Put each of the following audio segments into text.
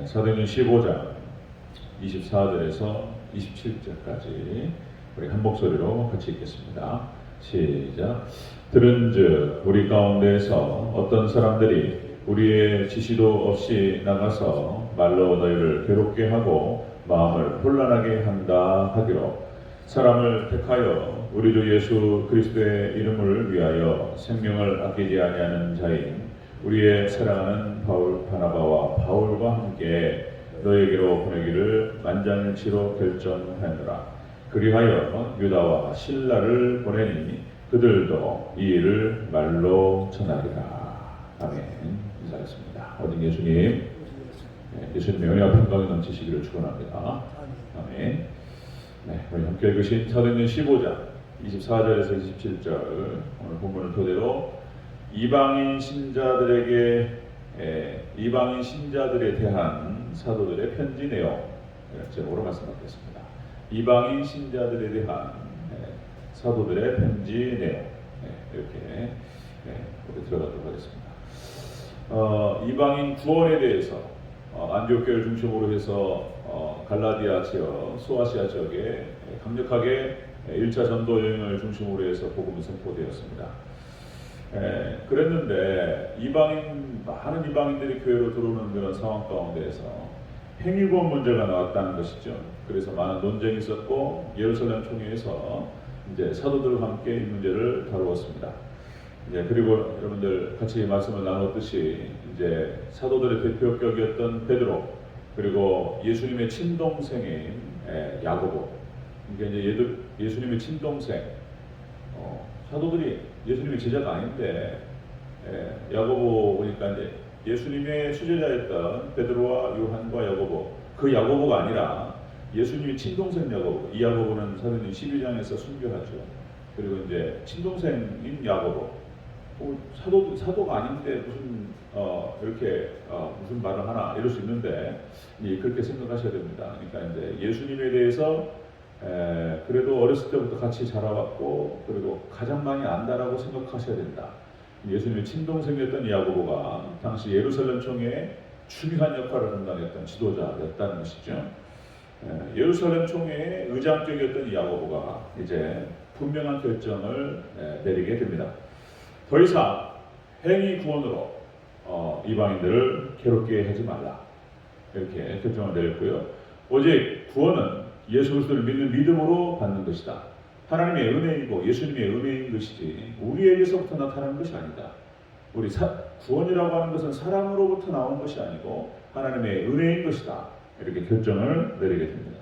사도행전 15장 24절에서 27절까지 우리 한 목소리로 같이 읽겠습니다. 시작. 들은즉 우리 가운데에서 어떤 사람들이 우리의 지시도 없이 나가서 말로 너희를 괴롭게 하고 마음을 혼란하게 한다 하기로, 사람을 택하여 우리 주 예수 그리스도의 이름을 위하여 생명을 아끼지 아니하는 자인 우리의 사랑하는 바나바와 바울과 함께 너에게로 보내기를 만장일치로 결정하였노라. 그리하여 유다와 실라를 보내니 그들도 이 일을 말로 전하리라. 아멘. 인사하겠습니다. 어린 예수님, 예수님의 은혜와 평강이 넘치시기를 축원합니다. 아멘. 네, 우리 함께 읽으신 사도행전 15장 24절에서 27절 오늘 본문을 토대로 이방인 신자들에 대한 사도들의 편지 내용 제목으로 말씀드리겠습니다. 이방인 신자들에 대한 사도들의 편지 내용, 이렇게 우리 들어가도록 하겠습니다. 이방인 구원에 대해서 안디옥교회를 중심으로 해서 갈라디아 지역, 소아시아 지역에 강력하게 1차 전도 여행을 중심으로 해서 복음이 선포되었습니다. 그랬는데 많은 이방인들이 교회로 들어오는 그런 상황 가운데에서 행위구원 문제가 나왔다는 것이죠. 그래서 많은 논쟁이 있었고 예루살렘 총회에서 이제 사도들과 함께 이 문제를 다루었습니다. 그리고 여러분들 같이 말씀을 나눴듯이 이제 사도들의 대표격이었던 베드로, 그리고 예수님의 친동생인 야고보, 이게 이제 예수님의 친동생, 사도들이 예수님의 제자가 아닌데 야고보 보니까 이제 예수님의 수제자였던 베드로와 요한과 야고보, 그 야고보가 아니라 예수님의 친동생 야고보, 이 야고보는 사도행전 12장에서 순교하죠. 그리고 이제 친동생인 야고보, 사도가 아닌데 무슨 이렇게 무슨 말을 하나 이럴 수 있는데 그렇게 생각하셔야 됩니다. 그러니까 이제 예수님에 대해서 그래도 어렸을 때부터 같이 자라왔고 그리고 가장 많이 안다라고 생각하셔야 된다. 예수님의 친동생이었던 야고보가 당시 예루살렘 총회에 중요한 역할을 감당했던 지도자였다는 것이죠. 예루살렘 총회의 의장격이었던 야고보가 이제 분명한 결정을 내리게 됩니다. 더 이상 행위 구원으로 이방인들을 괴롭게 하지 말라, 이렇게 결정을 내렸고요. 오직 구원은 예수 그리스도를 믿는 믿음으로 받는 것이다. 하나님의 은혜이고 예수님의 은혜인 것이지 우리에게서부터 나타나는 것이 아니다. 구원이라고 하는 것은 사람으로부터 나온 것이 아니고 하나님의 은혜인 것이다. 이렇게 결정을 내리게 됩니다.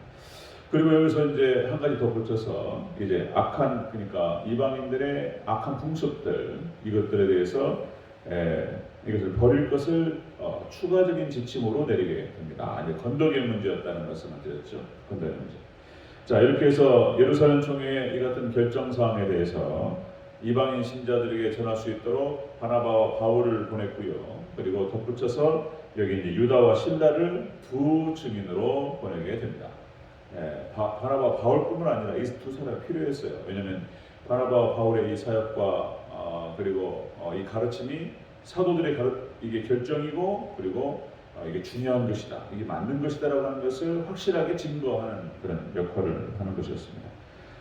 그리고 여기서 이제 한 가지 덧붙여서 이제 그러니까 이방인들의 악한 풍습들, 이것들에 대해서 이것을 버릴 것을 추가적인 지침으로 내리게 됩니다. 이제 건더기의 문제였다는 말씀을 드렸죠. 건더기의 문제. 자, 이렇게 해서 예루살렘 총회의 이 같은 결정 사항에 대해서 이방인 신자들에게 전할 수 있도록 바나바와 바울을 보냈고요. 그리고 덧붙여서 여기 이제 유다와 실라를 두 증인으로 보내게 됩니다. 바나바와 바울뿐만 아니라 이 두 사람이 필요했어요. 왜냐하면 바나바와 바울의 이 사역과 그리고 이 가르침이 사도들의 이게 결정이고 그리고 이게 중요한 것이다, 이게 맞는 것이다라고 하는 것을 확실하게 증거하는 그런 역할을 하는 것이었습니다.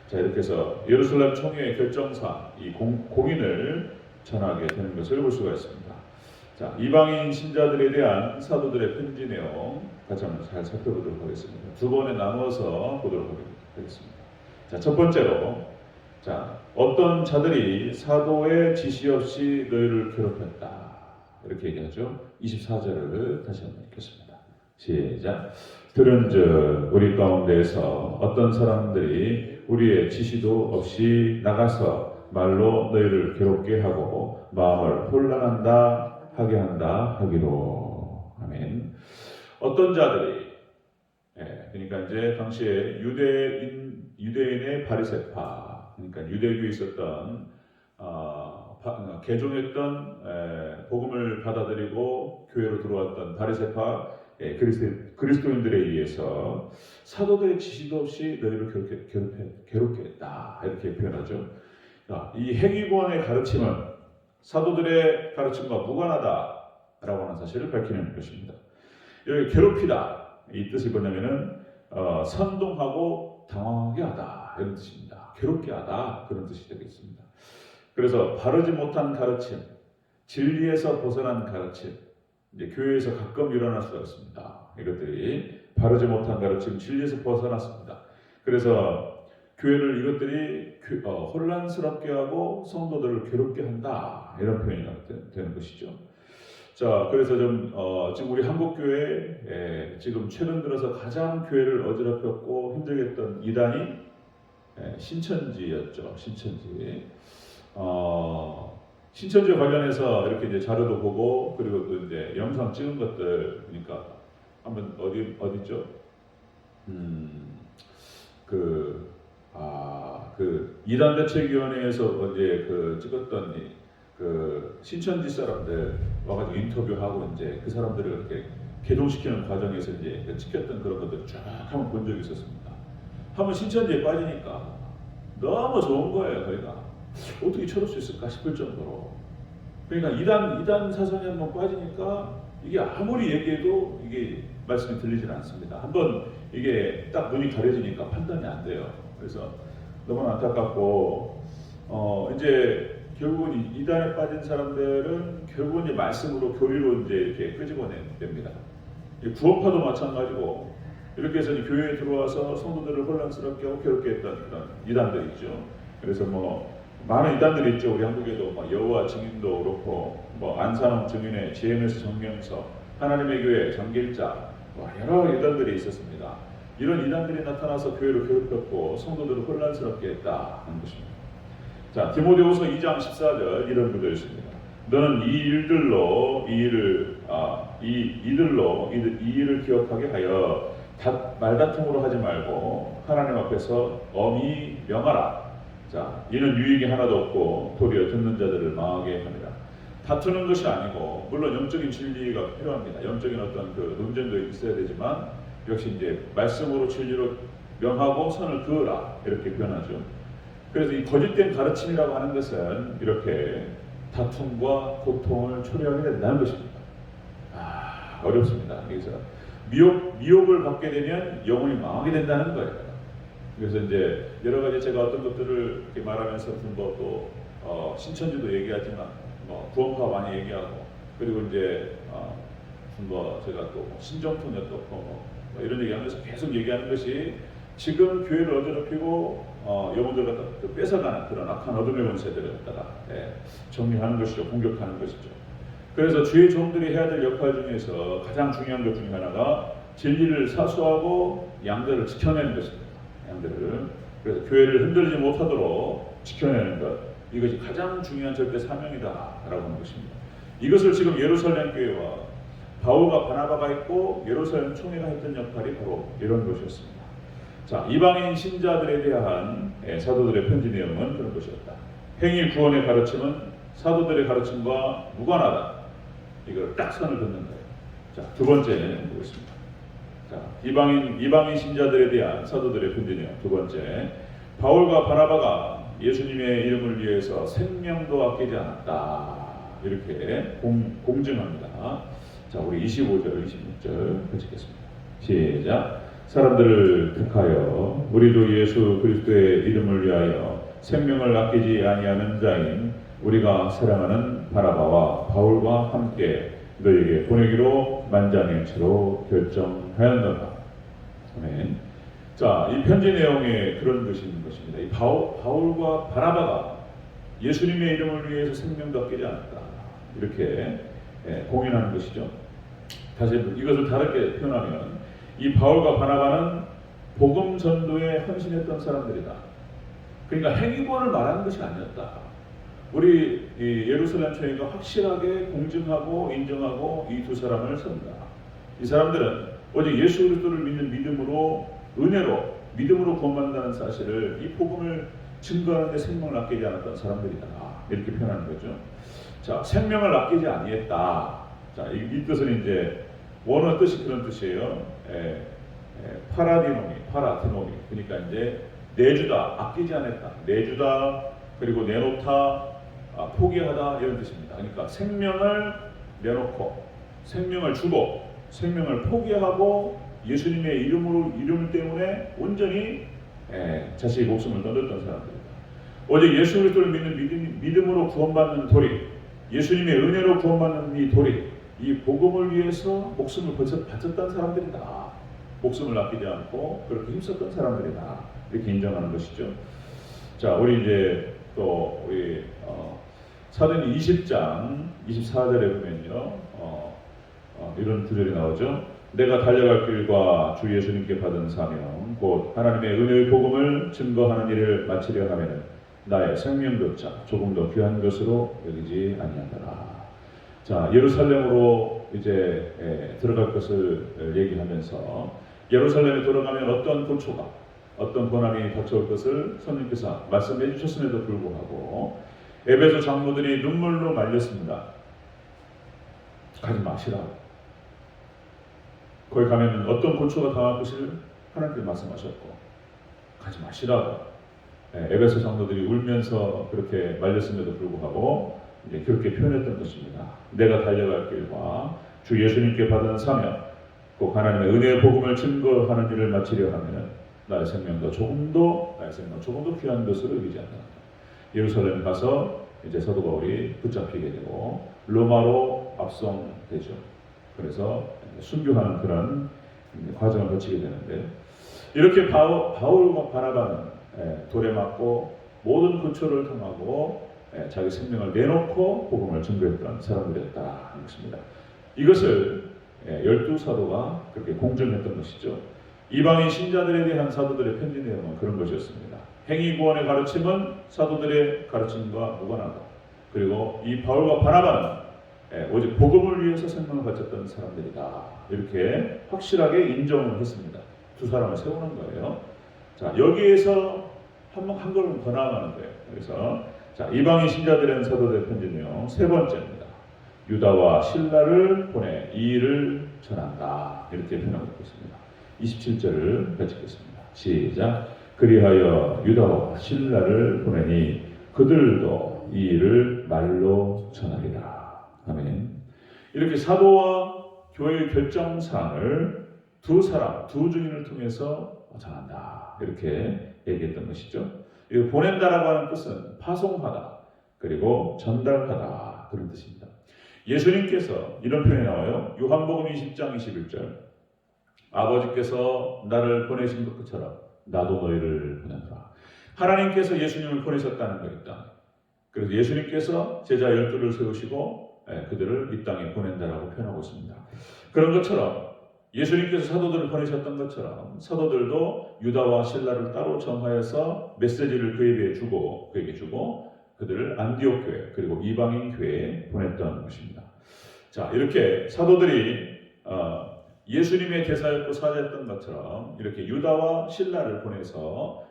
자, 이렇게 해서 예루살렘 총회의 결정상 이 공인을 전하게 되는 것을 볼 수가 있습니다. 자, 이방인 신자들에 대한 사도들의 편지 내용 같이 한번 잘 살펴보도록 하겠습니다. 두 번에 나누어서 보도록 하겠습니다. 자, 첫 번째로, 자, 어떤 자들이 사도의 지시 없이 너희를 괴롭혔다, 이렇게 얘기하죠. 24절을 다시 한번 읽겠습니다. 시작. 들은즉 우리 가운데에서 어떤 사람들이 우리의 지시도 없이 나가서 말로 너희를 괴롭게 하고 마음을 하게 한다 하기로. 아멘. 어떤 자들이, 그러니까 이제 당시에 유대인의 바리새파, 그러니까 유대교에 있었던 개종했던 복음을 받아들이고 교회로 들어왔던 바리새파 그리스도인들에 의해서 사도들의 지시도 없이 너희를 괴롭게 했다, 이렇게 표현하죠. 이 행위구원의 가르침은 사도들의 가르침과 무관하다라고 하는 사실을 밝히는 것입니다. 여기 괴롭히다 이 뜻이 뭐냐면은 선동하고 당황하게 하다 이런 뜻입니다. 괴롭게 하다 그런 뜻이 되겠습니다. 그래서 바르지 못한 가르침, 진리에서 벗어난 가르침, 이제 교회에서 가끔 일어날 수가 있습니다. 이것들이 바르지 못한 가르침, 진리에서 벗어났습니다. 그래서 교회를 이것들이 혼란스럽게 하고 성도들을 괴롭게 한다 이런 표현이 되는 것이죠. 자, 그래서 지금 우리 한국 교회 지금 최근 들어서 가장 교회를 어지럽혔고 힘들게 했던 이단이 신천지였죠. 신천지 관련해서 이렇게 이제 자료도 보고 그리고 또 이제 영상 찍은 것들 그러니까 한번 어디죠? 그 이단 대책위원회에서 어제 찍었던 그 신천지 사람들 와가지고 인터뷰하고 이제 그 사람들을 이렇게 개종시키는 과정에서 이제 찍혔던 그런 것들 쫙 한번 본 적이 있었습니다. 한번 신천지에 빠지니까 너무 좋은 거예요. 거기가 어떻게 저럴 수 있을까 싶을 정도로. 그러니까 이단 사상에 한번 빠지니까 이게 아무리 얘기해도 이게 말씀이 들리질 않습니다. 한번 이게 딱 눈이 가려지니까 판단이 안 돼요. 그래서 너무 안타깝고 이제 결국은 이단에 빠진 사람들은 결국은 이제 말씀으로 교리로 이제 이렇게 끄집어냅니다. 구원파도 마찬가지고 이렇게 해서 교회에 들어와서 성도들을 혼란스럽게 하고 괴롭게 했던 그런 이단들이 있죠. 그래서 많은 이단들이 있죠. 우리 한국에도 여호와 증인도 그렇고 안산홍 증인회, GMS 정명서, 하나님의 교회, 정길자 여러 이단들이 있었습니다. 이런 이단들이 나타나서 교회를 괴롭혔고 성도들을 혼란스럽게 했다는 것입니다. 자, 디모데후서 2장 14절 이런 구절이 있습니다. 너는 이 일을 기억하게 하여 말다툼으로 하지 말고 하나님 앞에서 엄히 명하라. 자, 이는 유익이 하나도 없고 도리어 듣는 자들을 망하게 합니다. 다투는 것이 아니고 물론 영적인 진리가 필요합니다. 영적인 어떤 그 논쟁도 있어야 되지만 역시 이제 말씀으로 진리로 명하고 선을 그으라 이렇게 표현하죠. 그래서 이 거짓된 가르침이라고 하는 것은 이렇게 다툼과 고통을 초래하게 된다는 것입니다. 어렵습니다. 그래서 미혹을 받게 되면 영혼이 망하게 된다는 거예요. 그래서 이제 여러 가지 제가 어떤 것들을 이렇게 말하면서 또 신천지도 얘기하지만 구원파 많이 얘기하고 그리고 이제 제가 또 신정통역 이런 얘기하면서 계속 얘기하는 것이 지금 교회를 어지럽히고 영혼들 갖다 뺏어가는 그런 악한 어둠의 권세들을 갖다가 정리하는 것이죠. 공격하는 것이죠. 그래서 주의 종들이 해야 될 역할 중에서 가장 중요한 것 중에 하나가 진리를 사수하고 양들을 지켜내는 것입니다. 그래서 교회를 흔들리지 못하도록 지켜내는 것, 이것이 가장 중요한 절대 사명이다라고 하는 것입니다. 이것을 지금 예루살렘 교회와 바울과 바나바가 있고 예루살렘 총회가 했던 역할이 바로 이런 것이었습니다. 자, 이방인 신자들에 대한 사도들의 편지 내용은 그런 것이었다. 행위 구원의 가르침은 사도들의 가르침과 무관하다. 이걸 딱 선을 긋는 거예요. 자, 두 번째는 보겠습니다. 자, 이방인 신자들에 대한 사도들의 편지 내용 두 번째, 바울과 바나바가 예수님의 이름을 위해서 생명도 아끼지 않았다. 이렇게 공증합니다. 자, 우리 25절, 26절 펼치겠습니다. 시작. 사람들을 택하여 우리도 예수 그리스도의 이름을 위하여 생명을 아끼지 아니하는 자인 우리가 사랑하는 바나바와 바울과 함께 너에게 보내기로 만장일치로 결정하였노라. 아멘. 자, 이 편지 내용에 그런 것이 있는 것입니다. 이 바울과 바나바가 예수님의 이름을 위해서 생명도 아끼지 않았다. 이렇게 공연하는 것이죠. 다시 이것을 다르게 표현하면 이 바울과 바나바는 복음 전도에 헌신했던 사람들이다. 그러니까 행위권을 말하는 것이 아니었다. 우리 예루살렘 총회가 확실하게 공증하고 인정하고 이 두 사람을 선다. 이 사람들은 오직 예수 그리스도를 믿는 믿음으로 은혜로 믿음으로 구원받는다는 사실을 이 복음을 증거하는 데 생명을 아끼지 않았던 사람들이다. 이렇게 표현하는 거죠. 자, 생명을 아끼지 아니했다. 자, 이 뜻은 이제 원어 뜻이 그런 뜻이에요. 파라디노미. 그러니까 이제 내주다, 아끼지 않았다. 내주다, 그리고 내놓다, 포기하다 이런 뜻입니다. 그러니까 생명을 내놓고, 생명을 주고, 생명을 포기하고 예수님의 이름 때문에 온전히 자신의 목숨을 던졌던 사람들입니다. 오직 예수 그리스도를 믿는 믿음으로 구원받는 도리, 예수님의 은혜로 구원받는 이 도리, 이 복음을 위해서 목숨을 바쳤던 사람들이다. 목숨을 아끼지 않고 그렇게 힘썼던 사람들이다. 이렇게 인정하는 것이죠. 자, 우리 이제 또 우리 사도행 20장 24절에 보면요, 이런 구절이 나오죠. 내가 달려갈 길과 주 예수님께 받은 사명 곧 하나님의 은혜의 복음을 증거하는 일을 마치려 하면은 나의 생명조차 조금 더 귀한 것으로 여기지 아니하더라. 자, 예루살렘으로 이제 들어갈 것을 얘기하면서 예루살렘에 들어가면 어떤 고초가, 어떤 고난이 닥쳐올 것을 성령께서 말씀해 주셨음에도 불구하고 에베소 장로들이 눈물로 말렸습니다. 가지 마시라고. 거기 가면 어떤 고초가 당할 것을 하나님께서 말씀하셨고 가지 마시라고. 에베소 장로들이 울면서 그렇게 말렸음에도 불구하고 이제 그렇게 표현했던 것입니다. 내가 달려갈 길과 주 예수님께 받은 사명, 꼭 하나님의 은혜의 복음을 증거하는 일을 마치려 하면은 나의 생명도 조금 더 귀한 것으로 여기지 않는다. 예루살렘 가서 이제 사도 바울이 붙잡히게 되고 로마로 압송되죠. 그래서 순교하는 그런 과정을 거치게 되는데, 이렇게 바울과 바나바는 돌에 맞고 모든 고초를 통하고 자기 생명을 내놓고 복음을 증거했던 사람들이었다는 것입니다. 이것을 12사도가 그렇게 공정했던 것이죠. 이방인 신자들에 대한 사도들의 편지 내용은 그런 것이었습니다. 행위구원의 가르침은 사도들의 가르침과 무관하다. 그리고 이 바울과 바나바는 오직 복음을 위해서 생명을 바쳤던 사람들이다. 이렇게 확실하게 인정을 했습니다. 두 사람을 세우는 거예요. 자, 여기에서 한 걸음 더 나아가는 거예요. 그래서 자, 이방인 신자들의 사도들의 편지 내용 세 번째입니다. 유다와 실라를 보내 이 일을 전한다. 이렇게 표현하고 있습니다. 27절을 같이 읽겠습니다. 시작. 그리하여 유다와 실라를 보내니 그들도 이 일을 말로 전하리라. 아멘. 이렇게 사도와 교회의 결정사항을 두 증인을 통해서 전한다. 이렇게 얘기했던 것이죠. 이 보낸다라고 하는 뜻은 파송하다, 그리고 전달하다, 그런 뜻입니다. 예수님께서 이런 표현이 나와요. 요한복음 20장 21절. 아버지께서 나를 보내신 것처럼 나도 너희를 보내노라. 하나님께서 예수님을 보내셨다는 것이다. 그래서 예수님께서 제자 12를 세우시고 그들을 이 땅에 보낸다라고 표현하고 있습니다. 그런 것처럼 예수님께서 사도들을 보내셨던 것처럼 사도들도 유다와 실라를 따로 정하여서 메시지를 그에게 주고 그들을 안디옥 교회 그리고 이방인 교회에 보냈던 것입니다. 자, 이렇게 사도들이 예수님의 대사였고 사자였던 것처럼 이렇게 유다와 실라를 보내서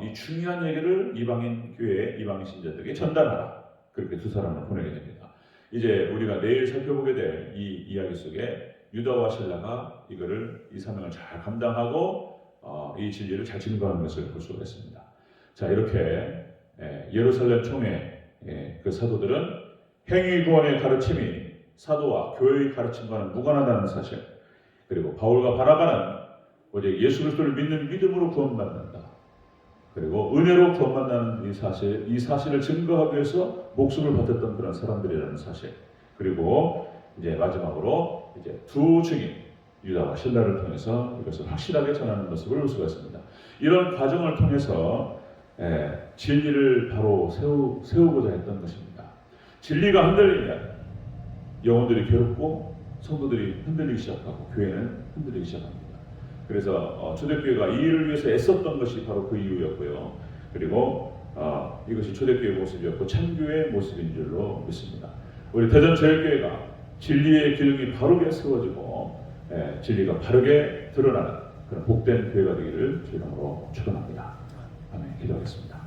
이 중요한 얘기를 이방인 교회, 이방인 신자들에게 전달하라. 그렇게 두 사람을 보내게 됩니다. 이제 우리가 내일 살펴보게 될 이 이야기 속에 유다와 실라가 이 사명을 잘 감당하고 이 진리를 잘 증거하는 것을 볼 수가 있습니다. 자, 이렇게 예루살렘 총회 그 사도들은 행위구원의 가르침이 사도와 교회의 가르침과는 무관하다는 사실, 그리고 바울과 바나바는 오직 예수 그리스도를 믿는 믿음으로 구원받는다. 그리고 은혜로 구원받는 이 사실을 증거하기 위해서 목숨을 바쳤던 그런 사람들이라는 사실. 그리고 이제 마지막으로 이제 두 증인 유다와 실라를 통해서 이것을 확실하게 전하는 모습을 볼 수가 있습니다. 이런 과정을 통해서 진리를 바로 세우고자 했던 것입니다. 진리가 흔들리면 영혼들이 괴롭고 성도들이 흔들리기 시작하고 교회는 흔들리기 시작합니다. 그래서 초대교회가 이 일을 위해서 애썼던 것이 바로 그 이유였고요. 그리고 이것이 초대교회의 모습이었고 참교회의 모습인 줄로 믿습니다. 우리 대전제일교회가 진리의 기둥이 바르게 세워지고 진리가 바르게 드러나는 그런 복된 교회가 되기를 주님으로 축원합니다. 아멘. 기도하겠습니다.